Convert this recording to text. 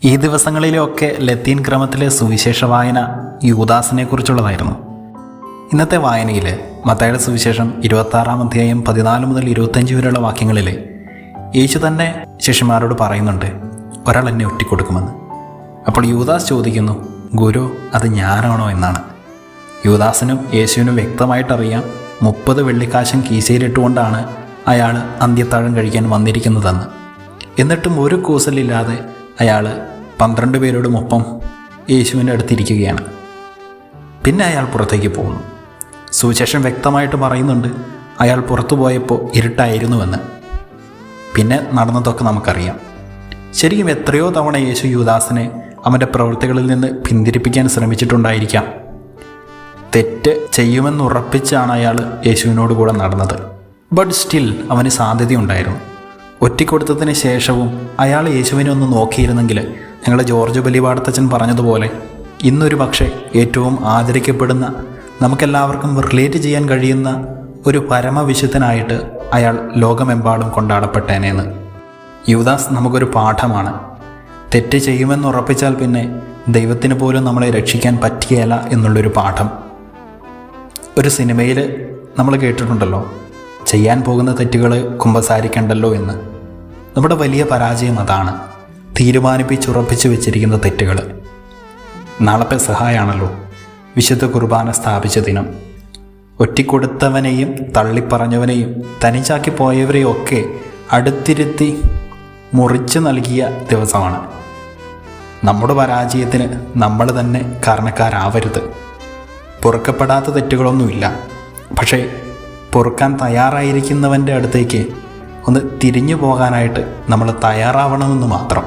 ഈ ദിവസങ്ങളിലൊക്കെ ലത്തീൻ ക്രമത്തിലെ സുവിശേഷ വായന യൂദാസിനെ കുറിച്ചുള്ളതായിരുന്നു. ഇന്നത്തെ വായനയിൽ മത്തായിയുടെ സുവിശേഷം 26-ാം അധ്യായം 14 മുതൽ 25 വരെയുള്ള വാക്യങ്ങളിൽ യേശു തന്നെ ശിഷ്യന്മാരോട് പറയുന്നുണ്ട്, ഒരാൾ എന്നെ ഒറ്റിക്കൊടുക്കുമെന്ന്. അപ്പോൾ യൂദാസ് ചോദിക്കുന്നു, ഗുരു, അത് ഞാനാണോ എന്നാണ്. യൂദാസിനും യേശുവിനും വ്യക്തമായിട്ടറിയാം 30 വെള്ളിക്കാശം കീശയിലിട്ടുകൊണ്ടാണ് അയാൾ അന്ത്യത്താഴം കഴിക്കാൻ വന്നിരിക്കുന്നതെന്ന്. എന്നിട്ടും ഒരു കൂസലില്ലാതെ അയാൾ 12 പേരോടുമൊപ്പം യേശുവിൻ്റെ അടുത്തിരിക്കുകയാണ്. പിന്നെ അയാൾ പുറത്തേക്ക് പോകുന്നു. സുവിശേഷം വ്യക്തമായിട്ട് പറയുന്നുണ്ട്, അയാൾ പുറത്തു പോയപ്പോൾ ഇരുട്ടായിരുന്നുവെന്ന്. പിന്നെ നടന്നതൊക്കെ നമുക്കറിയാം. ശരിക്കും എത്രയോ തവണ യേശു യൂദാസിനെ അവൻ്റെ പ്രവൃത്തികളിൽ നിന്ന് പിന്തിരിപ്പിക്കാൻ ശ്രമിച്ചിട്ടുണ്ടായിരിക്കാം. തെറ്റ് ചെയ്യുമെന്നുറപ്പിച്ചാണ് അയാൾ യേശുവിനോട് കൂടെ നടന്നത്. ബട്ട് സ്റ്റിൽ അവന് സാധ്യതയുണ്ടായിരുന്നു. ഒറ്റിക്കൊടുത്തതിന് ശേഷവും അയാൾ യേശുവിനെ ഒന്ന് നോക്കിയിരുന്നെങ്കിൽ ഞങ്ങളുടെ ജോർജ് ബലിപാടത്തച്ഛൻ പറഞ്ഞതുപോലെ ഇന്നൊരു പക്ഷേ ഏറ്റവും ആദരിക്കപ്പെടുന്ന, നമുക്കെല്ലാവർക്കും റിലേറ്റ് ചെയ്യാൻ കഴിയുന്ന ഒരു പരമവിശുദ്ധനായിട്ട് അയാൾ ലോകമെമ്പാടും കൊണ്ടാടപ്പെട്ടേനേന്ന്. യൂദാസ് നമുക്കൊരു പാഠമാണ്. തെറ്റ് ചെയ്യുമെന്നുറപ്പിച്ചാൽ പിന്നെ ദൈവത്തിന് പോലും നമ്മളെ രക്ഷിക്കാൻ പറ്റിയല്ല എന്നുള്ളൊരു പാഠം. ഒരു സിനിമയിൽ നമ്മൾ കേട്ടിട്ടുണ്ടല്ലോ, ചെയ്യാൻ പോകുന്ന തെറ്റുകൾ കുമ്പസാരിക്കണ്ടല്ലോ എന്ന്. നമ്മുടെ വലിയ പരാജയം അതാണ്, തീരുമാനിപ്പിച്ചുറപ്പിച്ച് വെച്ചിരിക്കുന്ന തെറ്റുകൾ. നാളെ പെസഹായാണല്ലോ, വിശുദ്ധ കുർബാന സ്ഥാപിച്ച ദിനം. ഒറ്റിക്കൊടുത്തവനെയും തള്ളിപ്പറഞ്ഞവനെയും തനിച്ചാക്കി പോയവരെയും ഒക്കെ അടുത്തിരുത്തി മുറിച്ച് നൽകിയ ദിവസമാണ്. നമ്മുടെ പരാജയത്തിന് നമ്മൾ തന്നെ കാരണക്കാരാവരുത്. പൊറുക്കപ്പെടാത്ത തെറ്റുകളൊന്നുമില്ല, പക്ഷേ പൊറുക്കാൻ തയ്യാറായിരിക്കുന്നവൻ്റെ അടുത്തേക്ക് ഒന്ന് തിരിഞ്ഞു പോകാനായിട്ട് നമ്മൾ തയ്യാറാവണമെന്ന് മാത്രം.